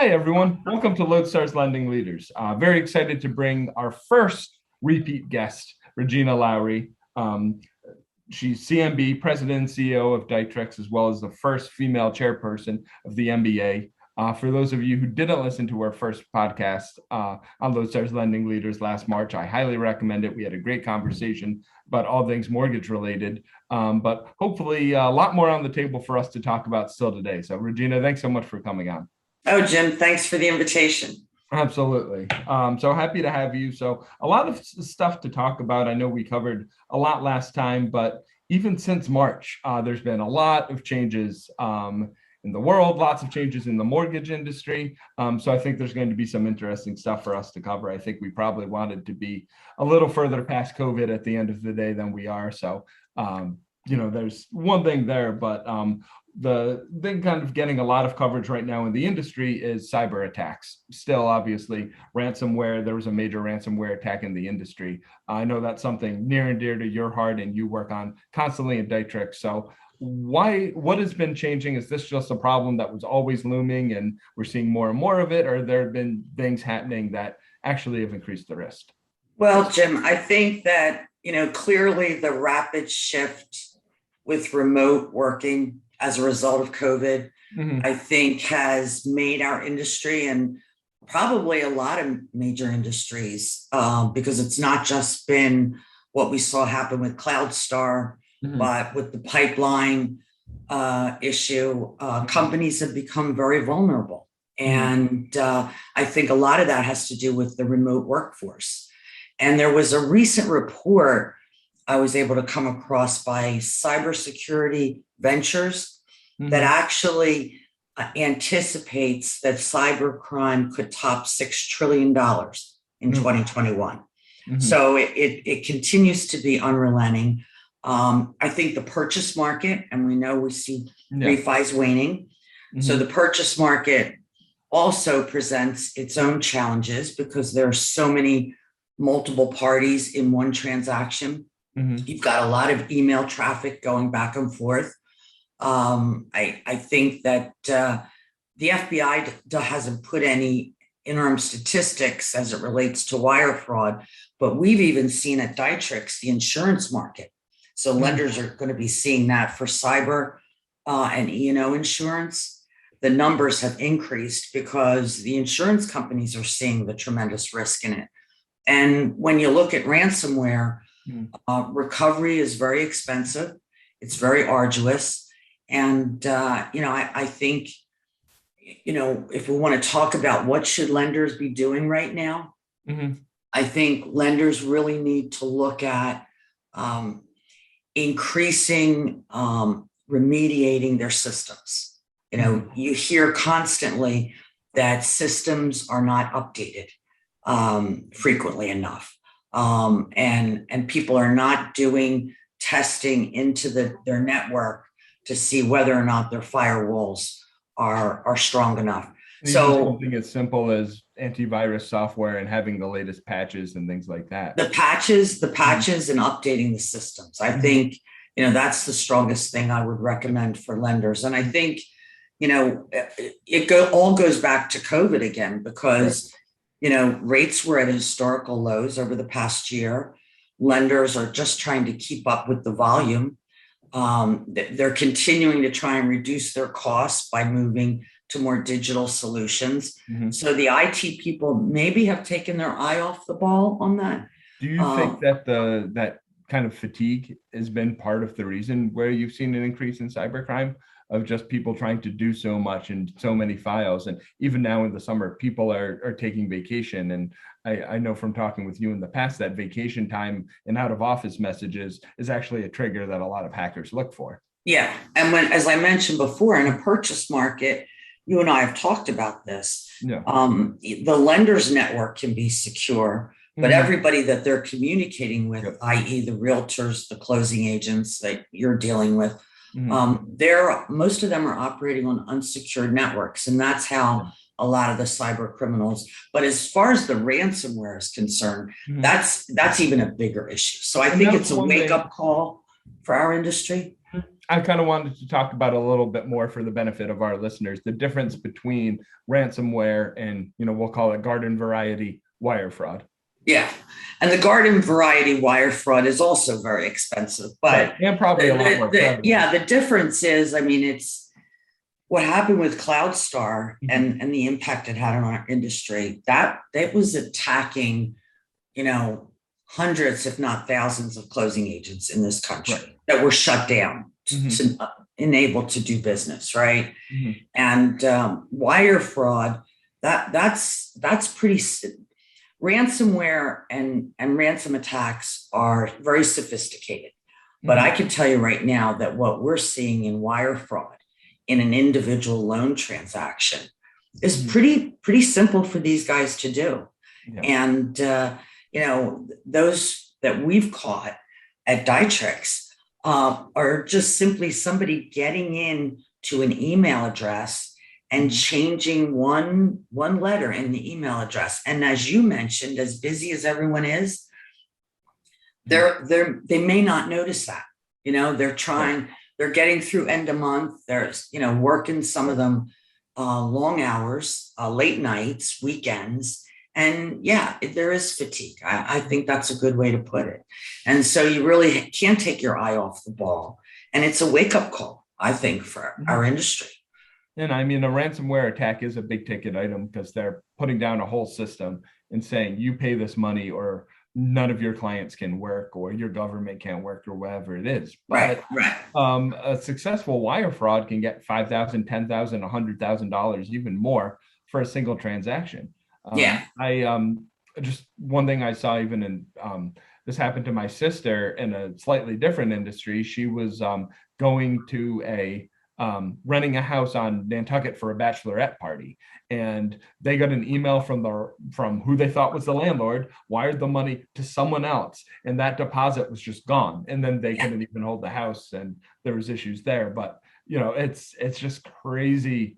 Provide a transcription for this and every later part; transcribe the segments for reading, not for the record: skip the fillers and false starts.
Hi, everyone. Welcome to Lodestar's Lending Leaders. Very excited to bring our first repeat guest, Regina Lowrie. She's CMB, President and CEO of Dytrix, as well as the first female chairperson of the MBA. For those of you who didn't listen to our first podcast on Lodestar's Lending Leaders last March, I highly recommend it. We had a great conversation about all things mortgage related, but hopefully a lot more on the table for us to talk about still today. So Regina, thanks so much for coming on. Oh, Jim, thanks for the invitation. Absolutely. So happy to have you. So a lot of stuff to talk about. I know we covered a lot last time, but even since March, there's been a lot of changes in the world, lots of changes in the mortgage industry. So I think there's going to be some interesting stuff for us to cover. I think we probably wanted to be a little further past COVID at the end of the day than we are. So, there's one thing there, but the thing kind of getting a lot of coverage right now in the industry is cyber attacks. Still, obviously, ransomware. There was a major ransomware attack in the industry. I know that's something near and dear to your heart and you work on constantly in Dytrix. So what has been changing? Is this just a problem that was always looming and we're seeing more and more of it, or there have been things happening that actually have increased the risk? Well, Jim, I think that, clearly the rapid shift with remote working as a result of COVID, I think has made our industry and probably a lot of major industries, because it's not just been what we saw happen with CloudStar, but with the pipeline issue, companies have become very vulnerable. And I think a lot of that has to do with the remote workforce. And there was a recent report I was able to come across by Cybersecurity Ventures that actually anticipates that cybercrime could top $6 trillion in 2021. So it continues to be unrelenting. I think the purchase market, and we see refis waning. So the purchase market also presents its own challenges because there are so many multiple parties in one transaction. You've got a lot of email traffic going back and forth. I think that the FBI hasn't put any interim statistics as it relates to wire fraud, but we've even seen at Dytrix the insurance market. So lenders are going to be seeing that for cyber and E&O insurance. The numbers have increased because the insurance companies are seeing the tremendous risk in it. And when you look at ransomware, recovery is very expensive. It's very arduous. And, I think, if we want to talk about what should lenders be doing right now, I think lenders really need to look at increasing, remediating their systems. You hear constantly that systems are not updated frequently enough. And people are not doing testing into their network to see whether or not their firewalls are strong enough. So something as simple as antivirus software and having the latest patches and things like that. The patches and updating the systems. I think, that's the strongest thing I would recommend for lenders. And I think, all goes back to COVID again, because rates were at historical lows over the past year. Lenders are just trying to keep up with the volume. They're continuing to try and reduce their costs by moving to more digital solutions. So the IT people maybe have taken their eye off the ball on that. Do you think that that kind of fatigue has been part of the reason where you've seen an increase in cybercrime, of just people trying to do so much and so many files? And even now in the summer, people are taking vacation. And I know from talking with you in the past that vacation time and out of office messages is actually a trigger that a lot of hackers look for. Yeah. And as I mentioned before, in a purchase market, you and I have talked about this. The lender's network can be secure, but everybody that they're communicating with, i.e. the realtors, the closing agents that you're dealing with, most of them are operating on unsecured networks, and that's how a lot of the cyber criminals. But as far as the ransomware is concerned, that's even a bigger issue. So I think it's a wake-up call for our industry. I kind of wanted to talk about a little bit more for the benefit of our listeners, the difference between ransomware and, we'll call it garden variety wire fraud. Yeah. And the garden variety wire fraud is also very expensive, but right. And probably a lot more prevalent. Yeah, the difference is, it's what happened with CloudStar and the impact it had on our industry. That was attacking, hundreds, if not thousands of closing agents in this country that were shut down to enable to do business, right? And wire fraud, that's pretty. Ransomware and ransom attacks are very sophisticated, but I can tell you right now that what we're seeing in wire fraud in an individual loan transaction is pretty simple for these guys to do. And those that we've caught at Dytrix are just simply somebody getting in to an email address and changing one letter in the email address. And as you mentioned, as busy as everyone is, they may not notice that. They're trying, they're getting through end of month. They're, working, some of them long hours, late nights, weekends. And there is fatigue. I think that's a good way to put it. And so you really can't take your eye off the ball. And it's a wake-up call, I think, for our industry. And a ransomware attack is a big ticket item because they're putting down a whole system and saying, you pay this money or none of your clients can work or your government can't work or whatever it is. Right. A successful wire fraud can get $5,000, $10,000, $100,000, even more for a single transaction. Just one thing I saw even in this happened to my sister in a slightly different industry. She was going to renting a house on Nantucket for a bachelorette party, and they got an email from who they thought was the landlord, wired the money to someone else, and that deposit was just gone. And then they couldn't even hold the house, and there was issues there. But it's just crazy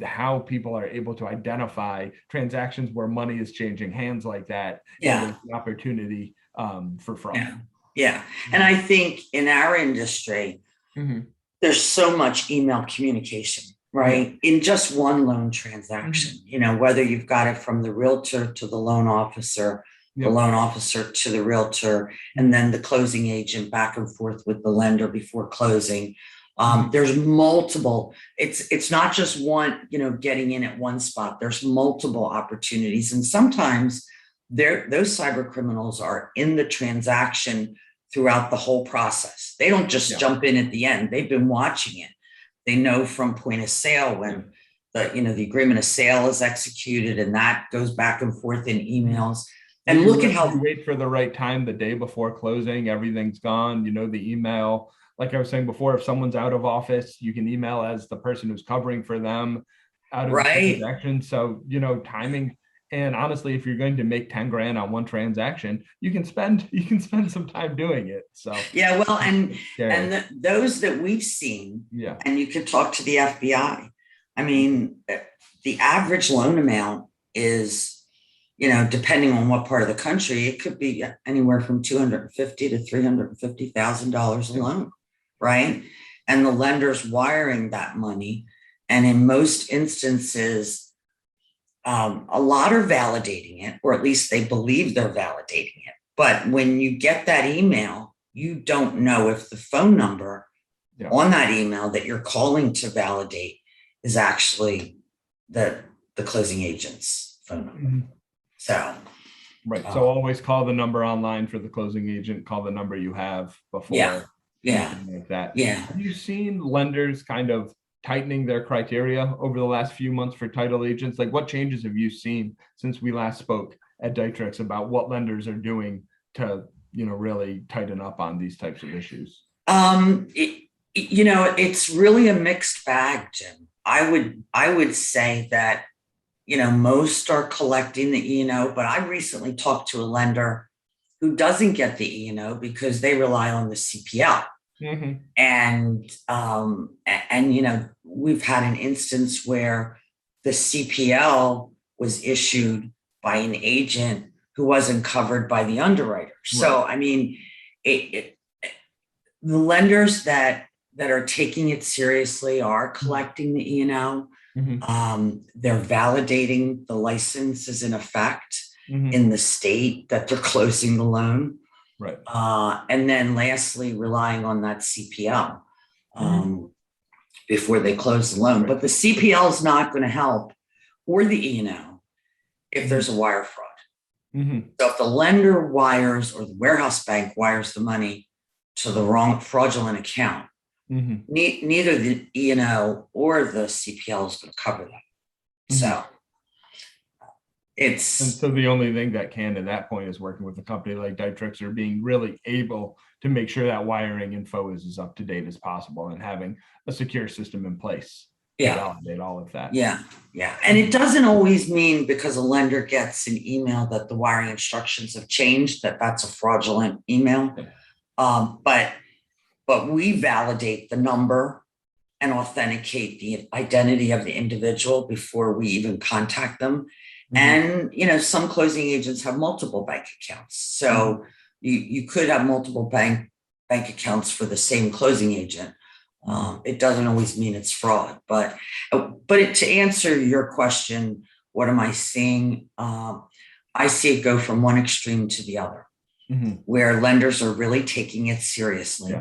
how people are able to identify transactions where money is changing hands like that. And there's an opportunity for fraud. And I think in our industry, there's so much email communication, right? In just one loan transaction, whether you've got it from the realtor to the loan officer, the loan officer to the realtor, and then the closing agent back and forth with the lender before closing. There's multiple, it's not just one, getting in at one spot. There's multiple opportunities. And sometimes those cyber criminals are in the transaction throughout the whole process. They don't just jump in at the end. They've been watching it. They know from point of sale when the agreement of sale is executed, and that goes back and forth in emails. And look at how you wait for the right time, the day before closing, everything's gone. The email, like I was saying before, if someone's out of office, you can email as the person who's covering for them out of the transaction. So, timing. And honestly, if you're going to make 10 grand on one transaction, you can spend some time doing it. So and those that we've seen, and you can talk to the FBI. The average loan amount is, depending on what part of the country, it could be anywhere from $250,000 to $350,000 a loan, right? And the lender's wiring that money, and in most instances, a lot are validating it, or at least they believe they're validating it. But when you get that email, you don't know if the phone number on that email that you're calling to validate is actually the closing agent's phone number. So always call the number online for the closing agent, call the number you have before. Like that. Have you seen lenders kind of tightening their criteria over the last few months for title agents? Like, what changes have you seen since we last spoke at Dytrix about what lenders are doing to, really tighten up on these types of issues? It's really a mixed bag, Jim. I would say that, most are collecting the E&O, but I recently talked to a lender who doesn't get the E&O because they rely on the CPL. And we've had an instance where the CPL was issued by an agent who wasn't covered by the underwriter. So, the lenders that that are taking it seriously are collecting the E&O. They're validating the license is in effect in the state that they're closing the loan. Right. And then lastly, relying on that CPL before they close the loan. But the CPL is not going to help, or the E&O, if there's a wire fraud. So if the lender wires or the warehouse bank wires the money to the wrong fraudulent account, neither the E&O or the CPL is going to cover that. So it's... And so the only thing that can at that point is working with a company like Dytrix, or being really able to make sure that wiring info is as up to date as possible and having a secure system in place to validate all of that. Yeah. And it doesn't always mean because a lender gets an email that the wiring instructions have changed, that that's a fraudulent email. But we validate the number and authenticate the identity of the individual before we even contact them. And, some closing agents have multiple bank accounts. So you could have multiple bank accounts for the same closing agent. It doesn't always mean it's fraud, but to answer your question, what am I seeing? I see it go from one extreme to the other, where lenders are really taking it seriously.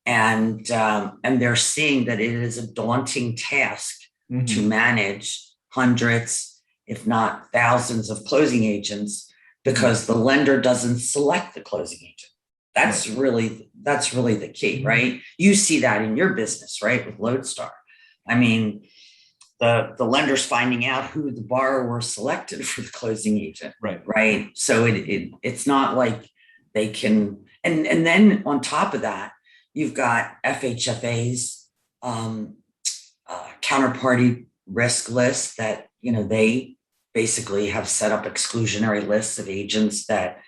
And they're seeing that it is a daunting task to manage hundreds, if not thousands of closing agents, because the lender doesn't select the closing agent. That's really the key, right? You see that in your business, right? With Lodestar. I mean, the lender's finding out who the borrower selected for the closing agent, right? So it's not like they can, and then on top of that, you've got FHFA's counterparty risk list that, they basically have set up exclusionary lists of agents that,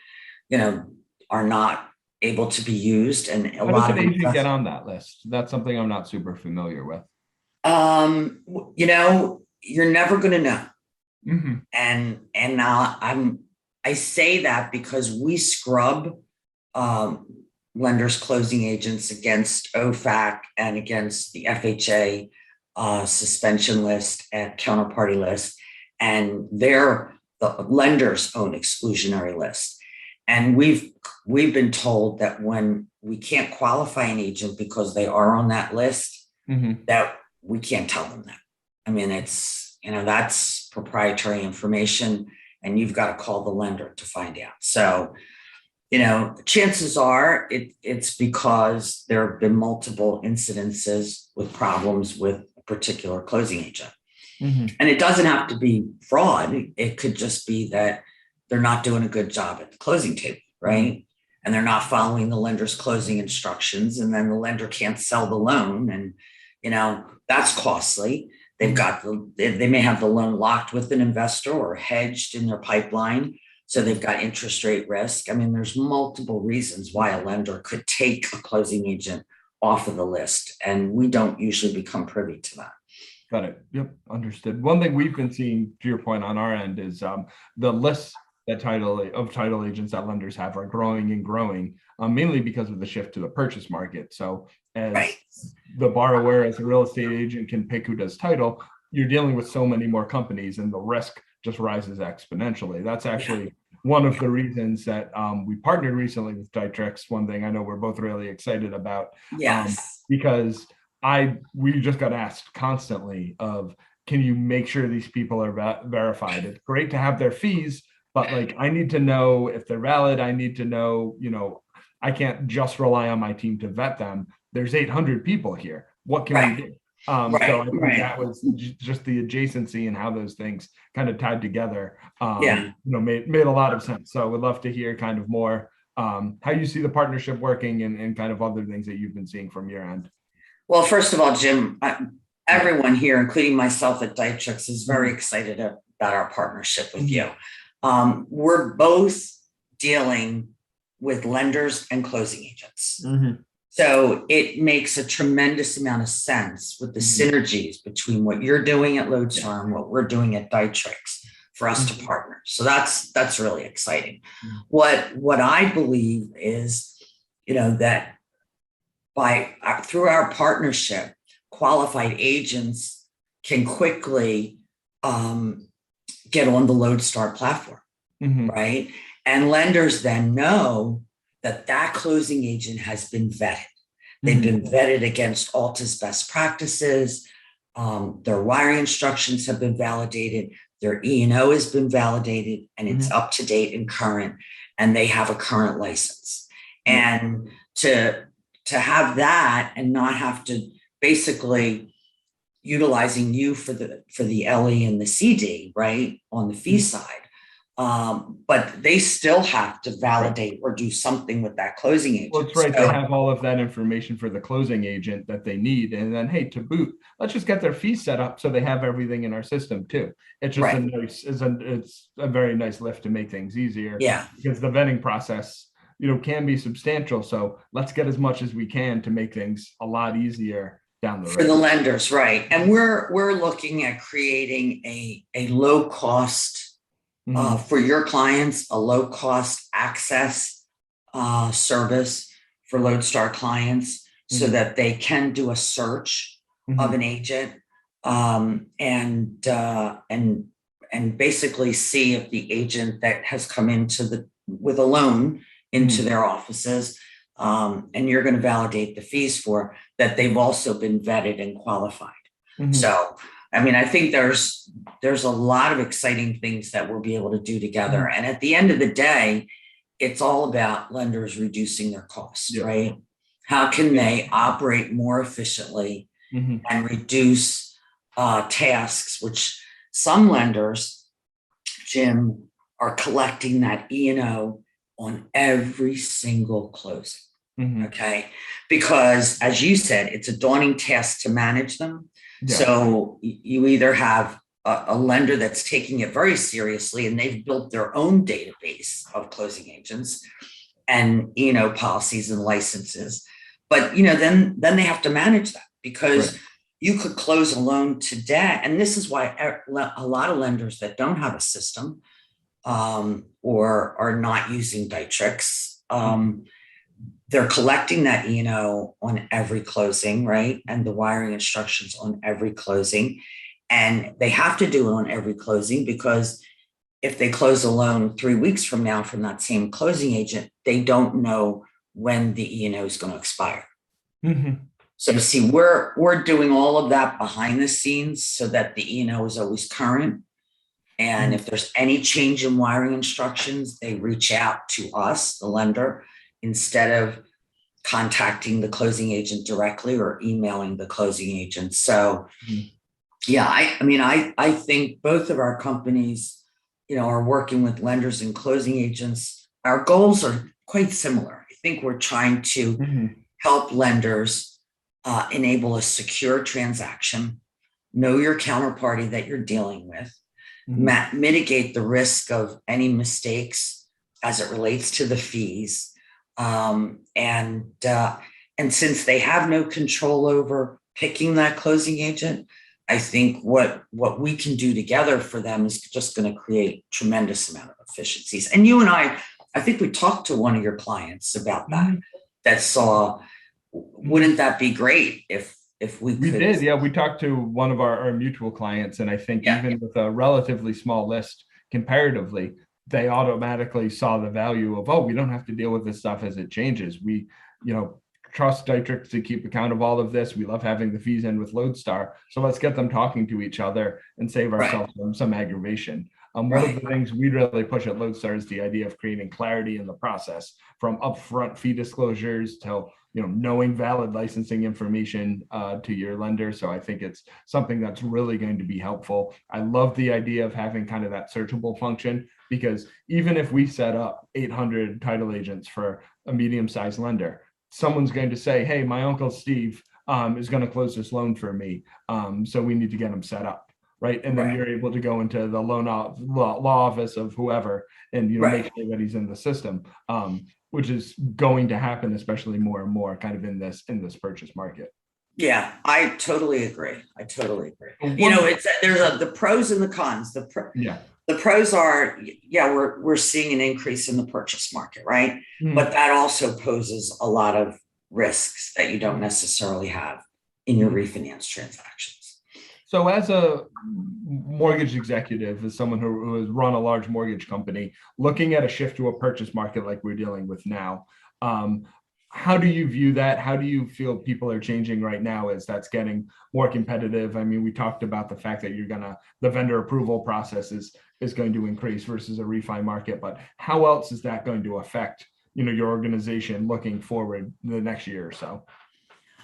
are not able to be used. And how does an agent get on that list? That's something I'm not super familiar with. You're never going to know. And I say that because we scrub lenders, closing agents against OFAC and against the FHA suspension list and counterparty list, and they're the lender's own exclusionary list. And we've been told that when we can't qualify an agent because they are on that list, that we can't tell them that. I mean, it's, that's proprietary information, and you've got to call the lender to find out. So, chances are it's because there have been multiple incidences with problems with a particular closing agent. And it doesn't have to be fraud. It could just be that they're not doing a good job at the closing table, right? And they're not following the lender's closing instructions, and then the lender can't sell the loan, and that's costly. They may have the loan locked with an investor or hedged in their pipeline, so they've got interest rate risk. I mean, there's multiple reasons why a lender could take a closing agent off of the list, and we don't usually become privy to that. Got it. Yep. Understood. One thing we've been seeing, to your point, on our end is the lists that title agents that lenders have are growing and growing, mainly because of the shift to the purchase market. So as the borrower, as a real estate agent, can pick who does title, you're dealing with so many more companies, and the risk just rises exponentially. That's actually one of the reasons that we partnered recently with Dytrix. One thing I know we're both really excited about, because we just got asked constantly of, can you make sure these people are verified? It's great to have their fees, but I need to know if they're valid. I need to know, I can't just rely on my team to vet them. There's 800 people here. What can we do? So I think that was just the adjacency and how those things kind of tied together, made a lot of sense. So I would love to hear kind of more how you see the partnership working and kind of other things that you've been seeing from your end. Well, first of all, Jim, everyone here, including myself at Dytrix, is very excited about our partnership with you. We're both dealing with lenders and closing agents. So it makes a tremendous amount of sense with the synergies between what you're doing at Lodestar and what we're doing at Dytrix for us to partner. So that's really exciting. What I believe is, that through our partnership, qualified agents can quickly get on the Lodestar platform, right? And lenders then know that that closing agent has been vetted. They've been vetted against Alta's best practices. Their wiring instructions have been validated. Their E&O has been validated, and it's up to date and current, and they have a current license. And to have that and not have to basically utilizing you for the LE and the CD, right, on the fee side. But they still have to validate or do something with that closing agent. Well, it's right. They have all of that information for the closing agent that they need. And then, hey, to boot, let's just get their fees set up so they have everything in our system too. It's just it's a very nice lift to make things easier. Yeah. Because the vetting process, can be substantial. So let's get as much as we can to make things a lot easier down the road. For the lenders, right. And we're looking at creating a low cost for your clients, a low cost access service for Lodestar clients so that they can do a search of an agent and basically see if the agent that has come with a loan into their offices and you're going to validate the fees for that they've also been vetted and qualified. So I mean, I think there's a lot of exciting things that we'll be able to do together. And at the end of the day, it's all about lenders reducing their costs, right? How can they operate more efficiently and reduce tasks, which some lenders, Jim, are collecting that E&O on every single closing, okay? Because as you said, it's a daunting task to manage them. Yeah. So you either have a lender that's taking it very seriously and they've built their own database of closing agents and, policies and licenses, but, then they have to manage that because you could close a loan today. And this is why a lot of lenders that don't have a system or are not using Dytrix, they're collecting that E&O on every closing, right? And the wiring instructions on every closing. And they have to do it on every closing because if they close a loan 3 weeks from now from that same closing agent, they don't know when the E&O is going to expire. So see, we're doing all of that behind the scenes so that the E&O is always current. And if there's any change in wiring instructions, they reach out to us, the lender, instead of contacting the closing agent directly or emailing the closing agent. So, yeah, I think both of our companies, are working with lenders and closing agents. Our goals are quite similar. I think we're trying to help lenders enable a secure transaction, know your counterparty that you're dealing with, mitigate the risk of any mistakes as it relates to the fees. And since they have no control over picking that closing agent, I think what we can do together for them is just going to create tremendous amount of efficiencies. And you and I think we talked to one of your clients about that saw, wouldn't that be great if we could? We did. Yeah. We talked to one of our mutual clients, and I think even with a relatively small list comparatively, they automatically saw the value of, we don't have to deal with this stuff as it changes. We, trust Dytrix to keep account of all of this. We love having the fees in with Lodestar. So let's get them talking to each other and save ourselves some aggravation. One of the things we really push at Lodestar is the idea of creating clarity in the process, from upfront fee disclosures to knowing valid licensing information to your lender. So I think it's something that's really going to be helpful. I love the idea of having kind of that searchable function, because even if we set up 800 title agents for a medium-sized lender, someone's going to say, hey, my Uncle Steve is going to close this loan for me. So we need to get him set up. Right. And then you're able to go into the law office of whoever and make sure that he's in the system, which is going to happen, especially more and more kind of in this purchase market. Yeah, I totally agree. There's the pros and the cons. The pros are, we're seeing an increase in the purchase market, right? But that also poses a lot of risks that you don't necessarily have in your refinance transactions. So as a mortgage executive, as someone who has run a large mortgage company, looking at a shift to a purchase market like we're dealing with now, how do you view that? How do you feel people are changing right now as that's getting more competitive? I mean, we talked about the fact that the vendor approval process is going to increase versus a refi market, but how else is that going to affect, your organization looking forward the next year or so?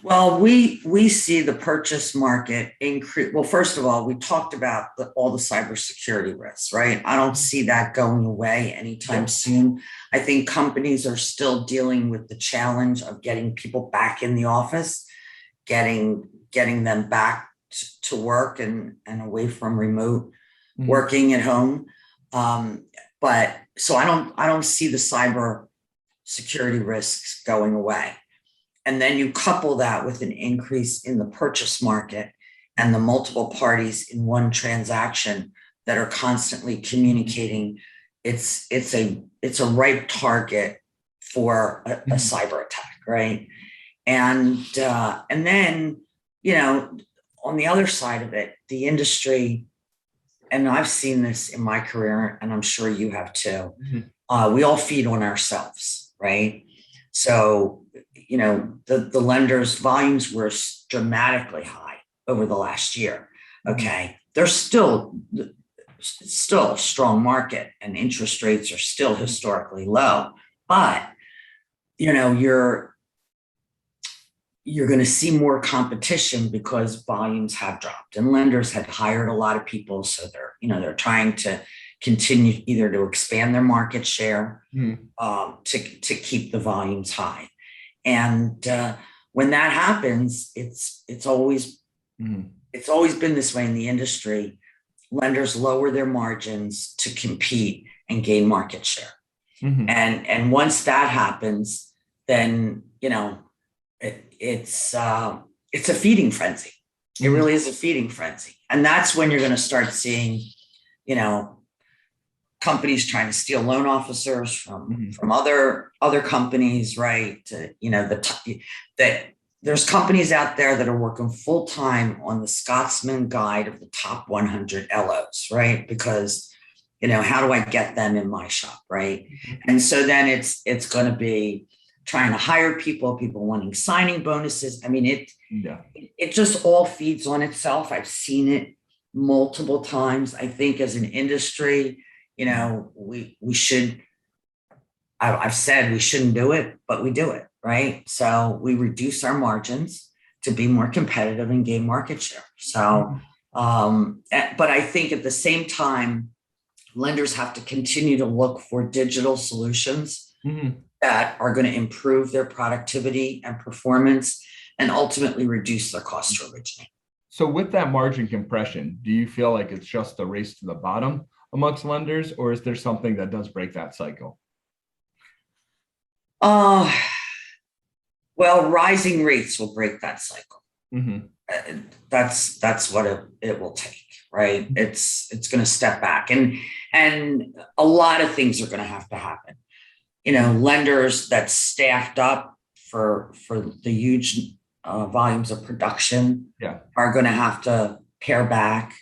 Well, we see the purchase market increase. Well, first of all, we talked about all the cybersecurity risks, right? I don't see that going away anytime soon. I think companies are still dealing with the challenge of getting people back in the office, getting them back to work and away from remote working at home. But so I don't see the cyber security risks going away. And then you couple that with an increase in the purchase market and the multiple parties in one transaction that are constantly communicating. It's a ripe target for a cyber attack, right? And then, on the other side of it, the industry, and I've seen this in my career, and I'm sure you have too. We all feed on ourselves, right? So, the lenders' volumes were dramatically high over the last year. Okay. There's still a strong market and interest rates are still historically low, but, you're going to see more competition because volumes have dropped and lenders had hired a lot of people. So they're trying to continue either to expand their market share, to keep the volumes high. And when that happens, it's always been this way in the industry. Lenders lower their margins to compete and gain market share. And once that happens, then it's a feeding frenzy. It really is a feeding frenzy, and that's when you're going to start seeing, companies trying to steal loan officers from other companies, right? That there's companies out there that are working full time on the Scotsman guide of the top 100 LOs, right? Because how do I get them in my shop, right? And so then it's going to be trying to hire people wanting signing bonuses. I mean, it just all feeds on itself. I've seen it multiple times. I think as an industry, we should, I've said we shouldn't do it, but we do it, right? So we reduce our margins to be more competitive and gain market share. So, but I think at the same time, lenders have to continue to look for digital solutions that are going to improve their productivity and performance and ultimately reduce their cost to originate. So with that margin compression, do you feel like it's just the race to the bottom amongst lenders, or is there something that does break that cycle? Well, rising rates will break that cycle. That's what it will take, right? It's going to step back, and a lot of things are going to have to happen. Lenders that staffed up for the huge volumes of production are going to have to pare back.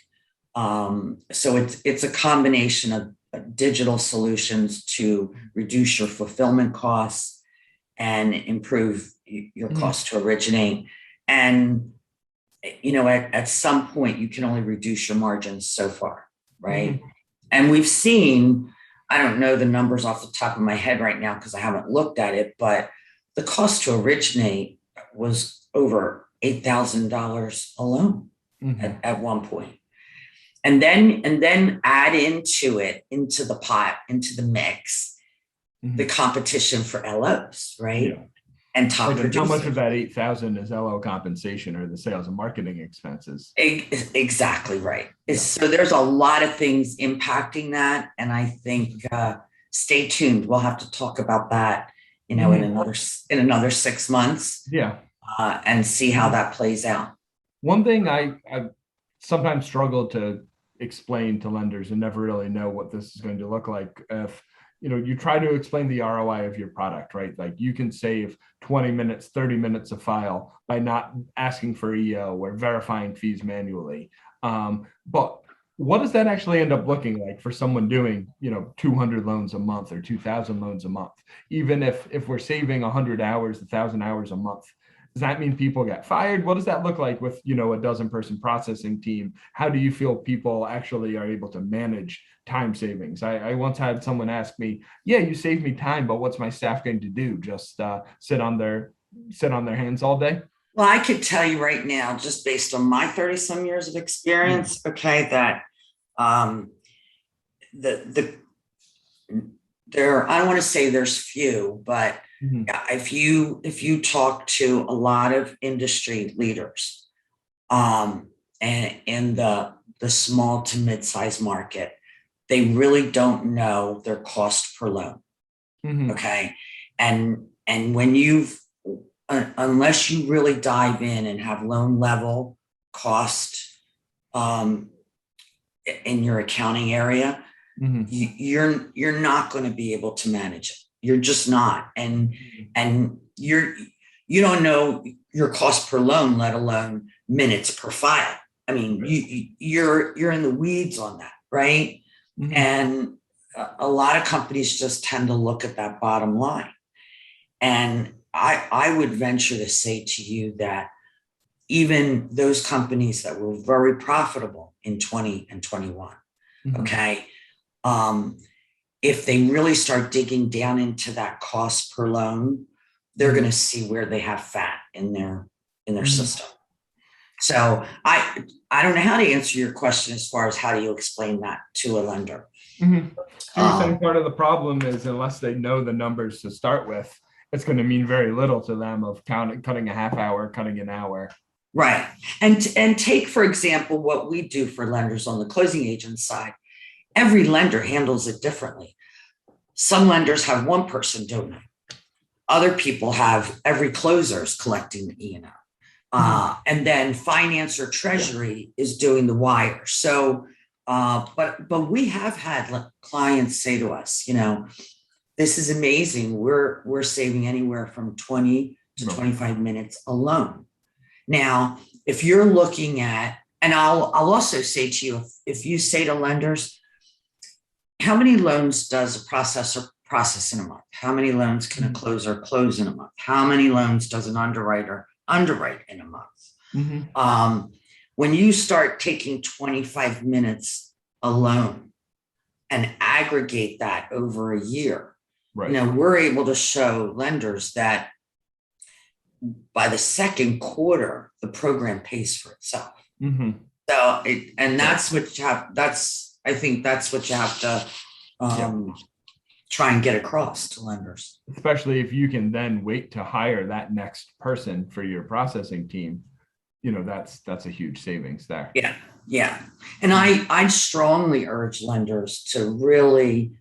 So it's a combination of digital solutions to reduce your fulfillment costs and improve your cost to originate. And, at some point you can only reduce your margins so far, right? And we've seen, I don't know the numbers off the top of my head right now because I haven't looked at it, but the cost to originate was over $8,000 alone at one point. And then add into the pot, into the mix, the competition for LOs, right? Yeah. And top producers. How much of that 8,000 is LO compensation or the sales and marketing expenses? Exactly right. Yeah. So there's a lot of things impacting that, and I think stay tuned. We'll have to talk about that, in another 6 months. Yeah, and see how that plays out. One thing I sometimes struggle to explain to lenders and never really know what this is going to look like. If you try to explain the ROI of your product, right? Like you can save 20 minutes, 30 minutes a file by not asking for EO or verifying fees manually. But what does that actually end up looking like for someone doing, 200 loans a month or 2,000 loans a month? Even if we're saving 100 hours, 1,000 hours a month, does that mean people get fired? What does that look like with, a dozen-person processing team? How do you feel people actually are able to manage time savings? I once had someone ask me, yeah, you saved me time, but what's my staff going to do? Just sit on their hands all day? Well, I could tell you right now, just based on my 30 some years of experience, okay, that the there, I don't want to say there's few, but if you talk to a lot of industry leaders, and in the small to mid-sized market, they really don't know their cost per loan. Okay. And when unless you really dive in and have loan level cost in your accounting area, you're not going to be able to manage it. You're just not. And you don't know your cost per loan, let alone minutes per file. I mean, you're in the weeds on that, right? And a lot of companies just tend to look at that bottom line. And I would venture to say to you that even those companies that were very profitable in 20 and 21, okay, if they really start digging down into that cost per loan, they're going to see where they have fat in their system. So I don't know how to answer your question as far as how do you explain that to a lender. So you're saying part of the problem is unless they know the numbers to start with, it's going to mean very little to them of cutting a half hour, cutting an hour. Right. And take, for example, what we do for lenders on the closing agent side. Every lender handles it differently. Some lenders have one person doing it. Other people have every closer's collecting the E&O. And then finance or treasury is doing the wire. So, but we have had clients say to us, this is amazing. We're saving anywhere from 20 to 25 minutes alone. Now, if you're looking at, and I'll also say to you, if you say to lenders, how many loans does a processor process in a month? How many loans can a closer close in a month? How many loans does an underwriter underwrite in a month? When you start taking 25 minutes alone and aggregate that over a year, we're able to show lenders that by the second quarter, the program pays for itself. So, that's what you have. I think that's what you have to try and get across to lenders. Especially if you can then wait to hire that next person for your processing team, that's a huge savings there. Yeah. And I strongly urge lenders to really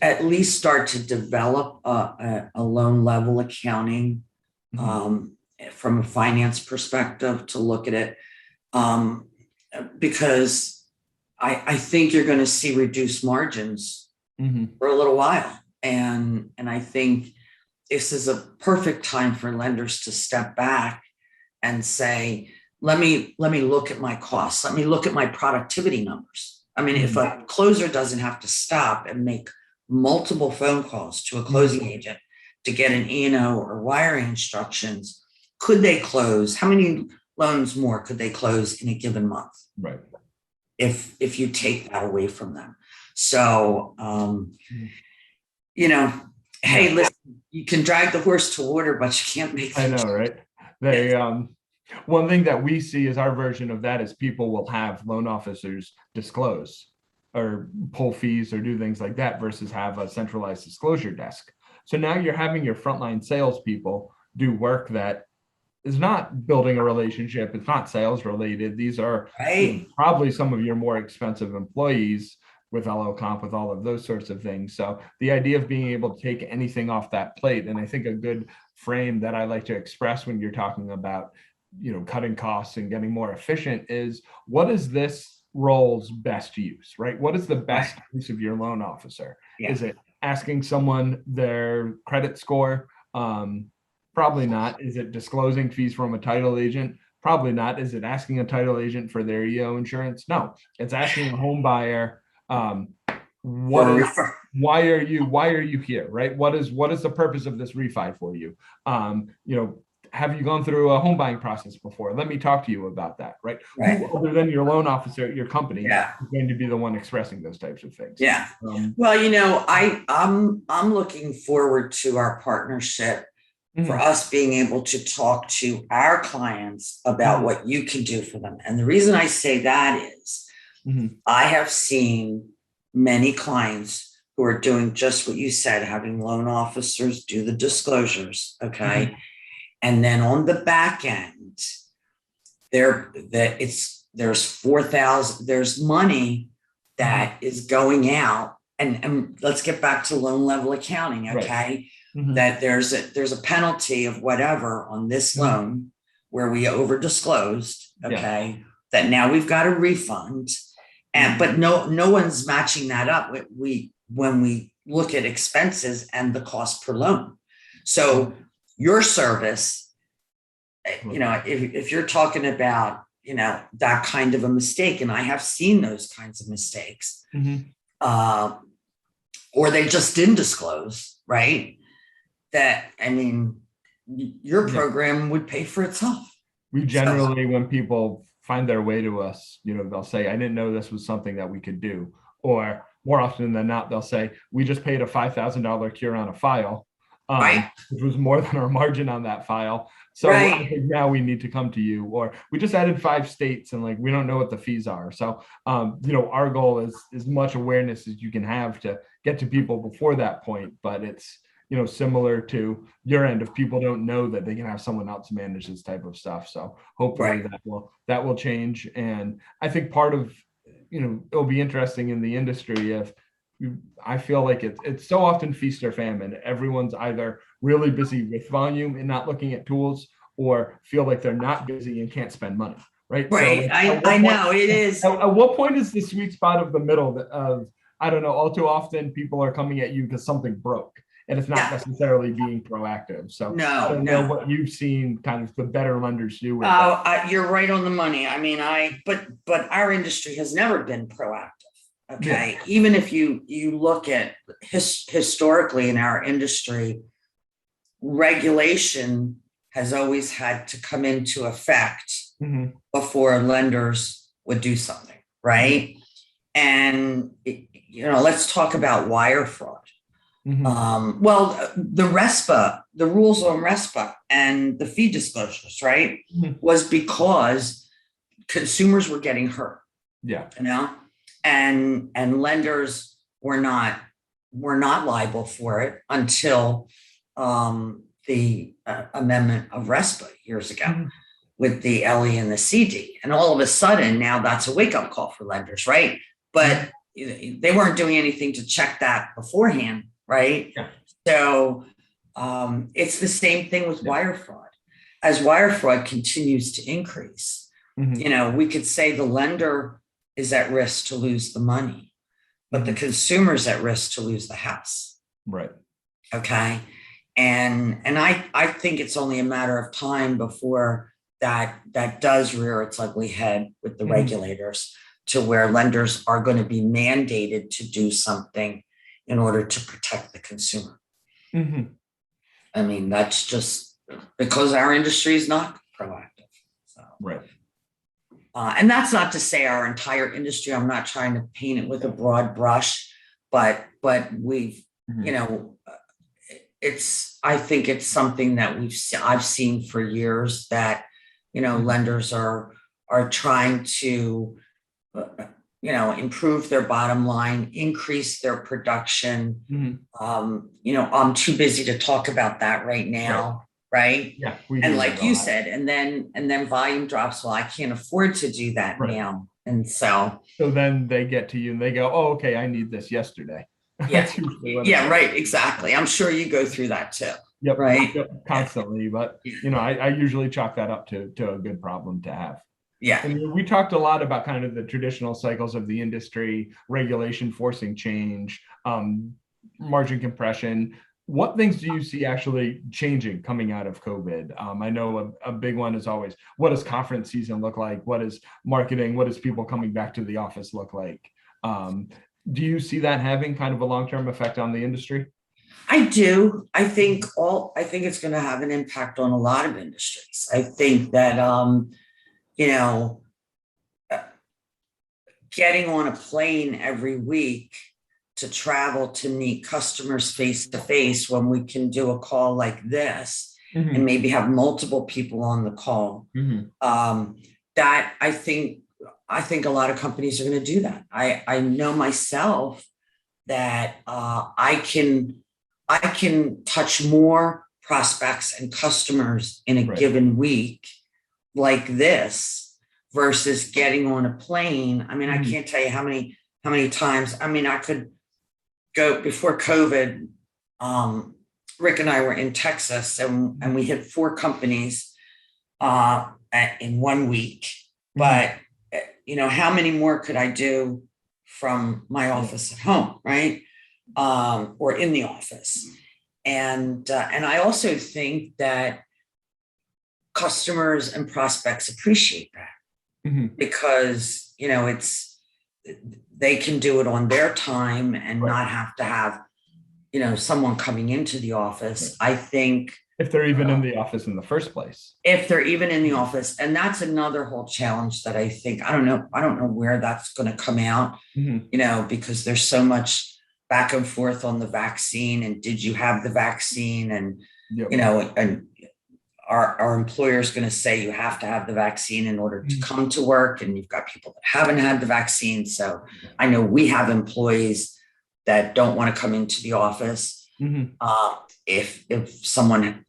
at least start to develop a loan level accounting from a finance perspective to look at it. Because I think you're going to see reduced margins for a little while. And I think this is a perfect time for lenders to step back and say, let me look at my costs. Let me look at my productivity numbers. I mean, if a closer doesn't have to stop and make multiple phone calls to a closing agent to get an E&O or wiring instructions, could they close? How many loans more could they close in a given month? Right. If you take that away from them. So, hey, listen, you can drag the horse to water, but you can't make I know, right? They, one thing that we see is our version of that is people will have loan officers disclose or pull fees or do things like that versus have a centralized disclosure desk. So now you're having your frontline salespeople do work that is not building a relationship. It's not sales related. These are probably some of your more expensive employees with LO comp, with all of those sorts of things. So the idea of being able to take anything off that plate, and I think a good frame that I like to express when you're talking about, cutting costs and getting more efficient is what is this roles best use, right? What is the best use of your loan officer? Yeah. Is it asking someone their credit score? Probably not. Is it disclosing fees from a title agent? Probably not. Is it asking a title agent for their EO insurance? No, it's asking a home buyer, why are you here, right? What is the purpose of this refi for you? Have you gone through a home buying process before? Let me talk to you about that, right? Who other than your loan officer at your company is going to be the one expressing those types of things? Yeah. Well, I'm looking forward to our partnership for us being able to talk to our clients about what you can do for them. And the reason I say that is I have seen many clients who are doing just what you said, having loan officers do the disclosures, okay? And then on the back end, there's money that is going out, and let's get back to loan level accounting, okay? That there's a penalty of whatever on this loan where we over disclosed, okay? That now we've got a refund, but no one's matching that up. When we look at expenses and the cost per loan. So your service, if you're talking about, that kind of a mistake, and I have seen those kinds of mistakes, or they just didn't disclose, right? Your program would pay for itself. We generally, when people find their way to us, they'll say, I didn't know this was something that we could do. Or more often than not, they'll say, we just paid a $5,000 cure on a file, which was more than our margin on that file. So I think now we need to come to you. Or we just added 5 states and we don't know what the fees are. So, our goal is as much awareness as you can have to get to people before that point. But it's, similar to your end, if people don't know that they can have someone else manage this type of stuff. So hopefully that will change. And I think part of, it'll be interesting in the industry if I feel like it's so often feast or famine. Everyone's either really busy with volume and not looking at tools, or feel like they're not busy and can't spend money. Right. Right. So I know it is. At what point is the sweet spot of the middle of, I don't know, all too often people are coming at you because something broke. And it's not necessarily being proactive. So I don't know what you've seen kind of the better lenders do with that. You're right on the money. But our industry has never been proactive. Okay. Yeah. Even if you look at historically in our industry, regulation has always had to come into effect before lenders would do something. Right. And, let's talk about wire fraud. The RESPA, the rules on RESPA and the fee disclosures, right, was because consumers were getting hurt. Yeah. And lenders were not liable for it until the amendment of RESPA years ago with the LE and the CD. And all of a sudden now that's a wake-up call for lenders, right? But they weren't doing anything to check that beforehand. Right. Yeah. So it's the same thing with wire fraud. As wire fraud continues to increase, we could say the lender is at risk to lose the money, but the consumer's at risk to lose the house. Right. Okay. And I think it's only a matter of time before that does rear its ugly head with the regulators, to where lenders are going to be mandated to do something in order to protect the consumer. That's just because our industry is not proactive. So. Right. And that's not to say our entire industry. I'm not trying to paint it with a broad brush, but we've, I think it's something that I've seen for years that, lenders are trying to, improve their bottom line, increase their production. I'm too busy to talk about that right now. Right. Yeah. And like you said, and then volume drops. Well, I can't afford to do that now. And so then they get to you and they go, oh, okay, I need this yesterday. Yeah. Yeah. Right. Exactly. I'm sure you go through that too. Yep. Right. Yep, constantly. But, I usually chalk that up to a good problem to have. Yeah. And we talked a lot about kind of the traditional cycles of the industry, regulation forcing change, margin compression. What things do you see actually changing coming out of COVID? I know a big one is always, what does conference season look like? What is marketing? What does people coming back to the office look like? Do you see that having kind of a long-term effect on the industry? I do. I think it's going to have an impact on a lot of industries. I think that, you know, getting on a plane every week to travel to meet customers face to face when we can do a call like this and maybe have multiple people on the call. That I think a lot of companies are going to do that. I know myself that I can touch more prospects and customers in a given week like this versus getting on a plane. I mean, I can't tell you how many times. I mean, I could go before COVID. Rick and I were in Texas, and we hit 4 companies in 1 week. But how many more could I do from my office at home, right? Or in the office. And I also think that customers and prospects appreciate that because, they can do it on their time and not have to have, someone coming into the office. I think if they're even in the office in the first place. If they're even in the office. And that's another whole challenge that I think, I don't know where that's going to come out, because there's so much back and forth on the vaccine and did you have the vaccine? And, and our employer is going to say you have to have the vaccine in order to come to work. And you've got people that haven't had the vaccine. So I know we have employees that don't want to come into the office if someone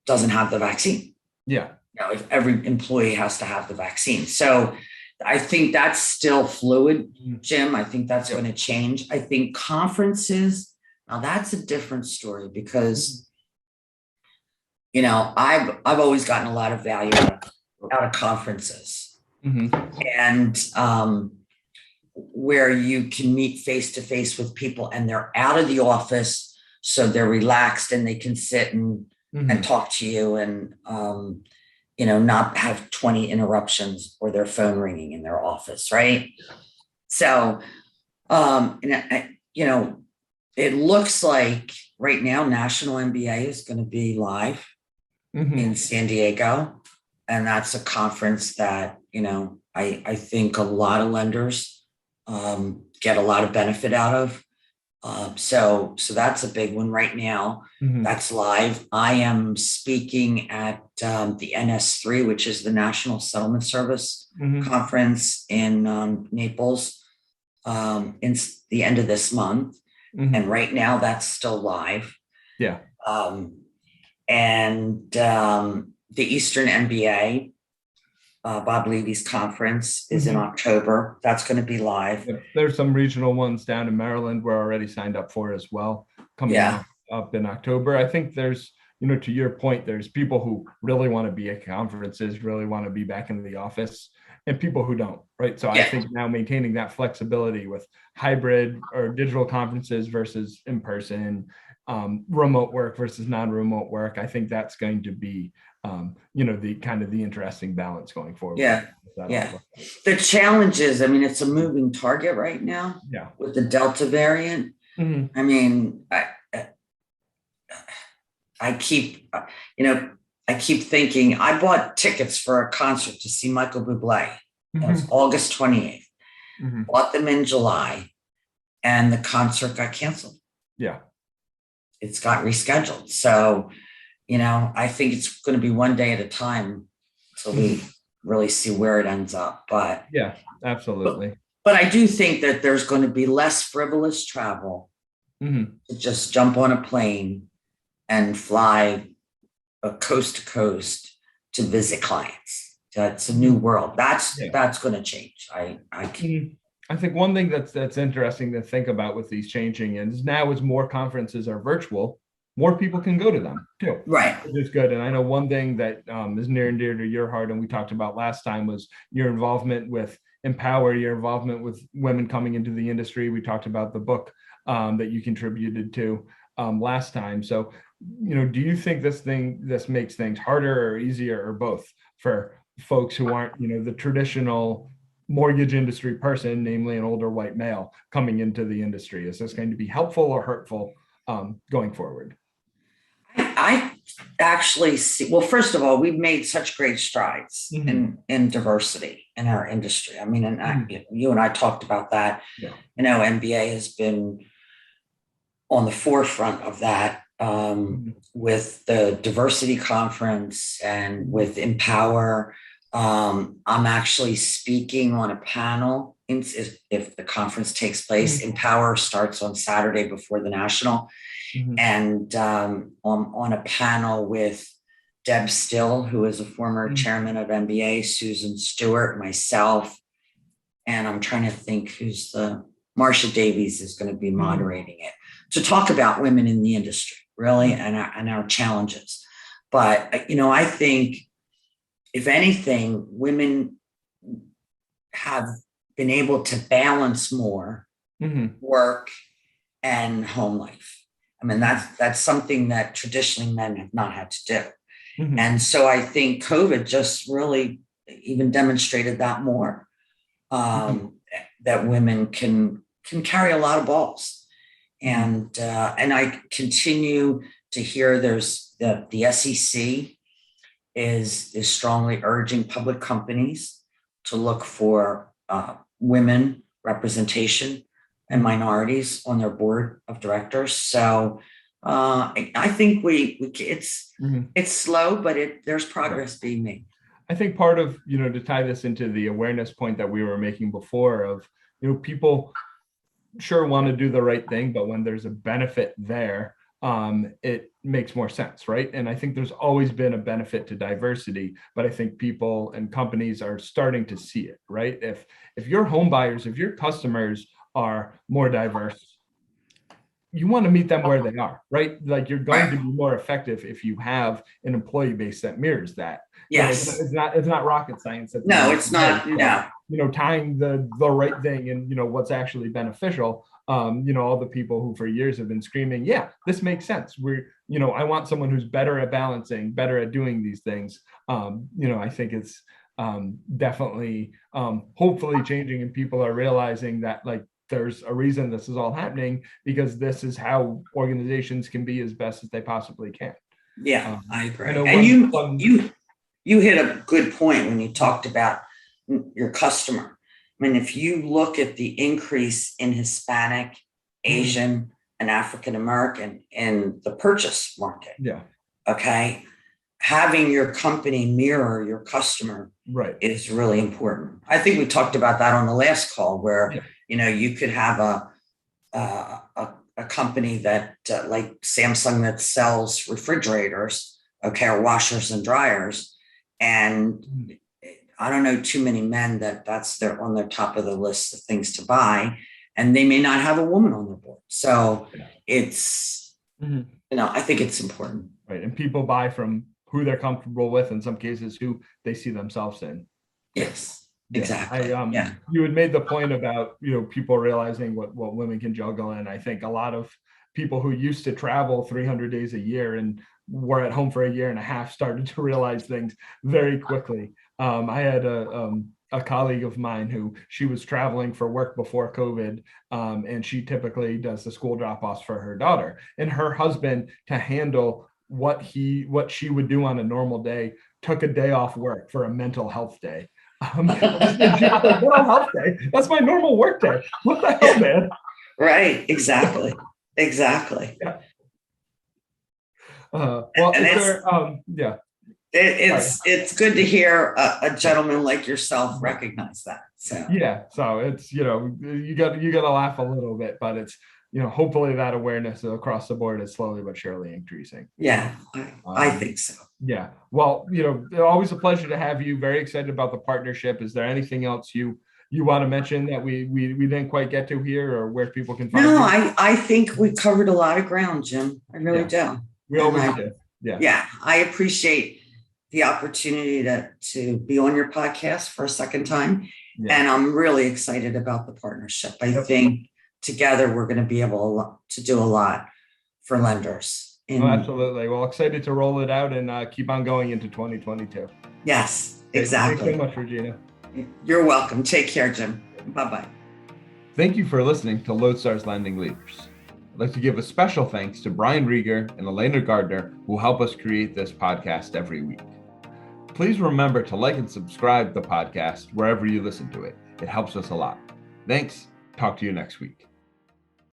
doesn't have the vaccine. Yeah. If every employee has to have the vaccine. So I think that's still fluid, Jim. I think that's going to change. I think conferences, now that's a different story because, I've always gotten a lot of value out of conferences and where you can meet face to face with people and they're out of the office. So they're relaxed and they can sit and talk to you and, not have 20 interruptions or their phone ringing in their office. Right. So, it looks like right now, National MBA is going to be live in San Diego. And that's a conference that, I think a lot of lenders get a lot of benefit out of. So that's a big one right now. That's live. I am speaking at the NS3, which is the National Settlement Service conference in Naples in the end of this month. And right now that's still live. Yeah. And the Eastern MBA, Bob Levy's conference is in October. That's going to be live. There's some regional ones down in Maryland we're already signed up for as well, coming up in October. I think there's, to your point, there's people who really want to be at conferences, really want to be back in the office, and people who don't, right? So I think now maintaining that flexibility with hybrid or digital conferences versus in person, remote work versus non-remote work, I think that's going to be the kind of the interesting balance going forward. Yeah. The challenge is, it's a moving target right now with the Delta variant. I mean, I keep thinking, I bought tickets for a concert to see Michael Bublé. It was August 28th. Bought them in July and the concert got canceled. Yeah. It's got rescheduled. So, I think it's going to be one day at a time until we really see where it ends up. But yeah, absolutely. But I do think that there's going to be less frivolous travel to just jump on a plane and fly coast to coast to visit clients. That's a new world. That's going to change. I think one thing that's interesting to think about with these changing is now as more conferences are virtual, more people can go to them too. Right. Which is good. And I know one thing that is near and dear to your heart, and we talked about last time, was your involvement with Empower, your involvement with women coming into the industry. We talked about the book that you contributed to last time. So, do you think this makes things harder or easier or both for folks who aren't, the traditional mortgage industry person, namely an older white male coming into the industry? Is this going to be helpful or hurtful going forward? I actually see, well, first of all, we've made such great strides in diversity in our industry. I mean, and you and I talked about that. Yeah. MBA has been on the forefront of that with the diversity conference and with Empower. I'm actually speaking on a panel if the conference takes place. Empower starts on Saturday before the national. And on a panel with Deb Still, who is a former chairman of MBA, Susan Stewart, myself, and I'm trying to think who's Marsha Davies is going to be moderating it, to talk about women in the industry, really, and our challenges. But, I think, if anything, women have been able to balance more work and home life. I mean, that's something that traditionally men have not had to do. And so I think COVID just really even demonstrated that more, that women can carry a lot of balls. And I continue to hear there's the SEC is strongly urging public companies to look for women representation and minorities on their board of directors. So I think it's slow, but there's progress being made. I think part of, to tie this into the awareness point that we were making before of, people sure want to do the right thing, but when there's a benefit there, it makes more sense, right? And I think there's always been a benefit to diversity, but I think people and companies are starting to see it, right? If your home buyers, if your customers are more diverse, you want to meet them where they are, right? Like, you're going to be more effective if you have an employee base that mirrors that. Yes. It's not rocket science. No, it's not. No. Tying the right thing and, what's actually beneficial. All the people who for years have been screaming, yeah, this makes sense. I want someone who's better at balancing, better at doing these things. I think it's definitely hopefully changing, and people are realizing that, like, there's a reason this is all happening, because this is how organizations can be as best as they possibly can. Yeah, I agree. And you hit a good point when you talked about your customer. I mean, if you look at the increase in Hispanic, Asian, and African American in the purchase market, okay, having your company mirror your customer is really important. I think we talked about that on the last call, where you could have a company that like Samsung that sells refrigerators, or washers and dryers, and I don't know too many men that's on their top of the list of things to buy, and they may not have a woman on their board. So it's, I think it's important. Right. And people buy from who they're comfortable with, in some cases who they see themselves in. Yes, exactly. You had made the point about, people realizing what women can juggle. And I think a lot of people who used to travel 300 days a year and were at home for a year and a half started to realize things very quickly. I had a colleague of mine who, she was traveling for work before COVID, and she typically does the school drop-offs for her daughter, and her husband, to handle what she would do on a normal day, took a day off work for a mental health day. Mental health day? That's my normal work day. What the hell, man? Right. Exactly. Yeah. It's good to hear a gentleman like yourself recognize that. So it's, you got to laugh a little bit, but it's, hopefully that awareness across the board is slowly but surely increasing. Yeah, I think so. Yeah. Well, always a pleasure to have you. Very excited about the partnership. Is there anything else you you want to mention that we didn't quite get to here, or where people can find No, you? I think we covered a lot of ground, Jim. I really Yeah, do. we And always do. Yeah. yeah, I appreciate the opportunity to be on your podcast for a second time. Yeah. And I'm really excited about the partnership. I Yep. think together we're going to be able to do a lot for lenders. Oh, absolutely. Well, excited to roll it out and keep on going into 2022. Yes, Okay, exactly. thanks so much, Regina. You're welcome. Take care, Jim. Bye-bye. Thank you for listening to Lodestar's Lending Leaders. I'd like to give a special thanks to Brian Rieger and Elena Gardner, who help us create this podcast every week. Please remember to like and subscribe the podcast wherever you listen to it. It helps us a lot. Thanks. Talk to you next week.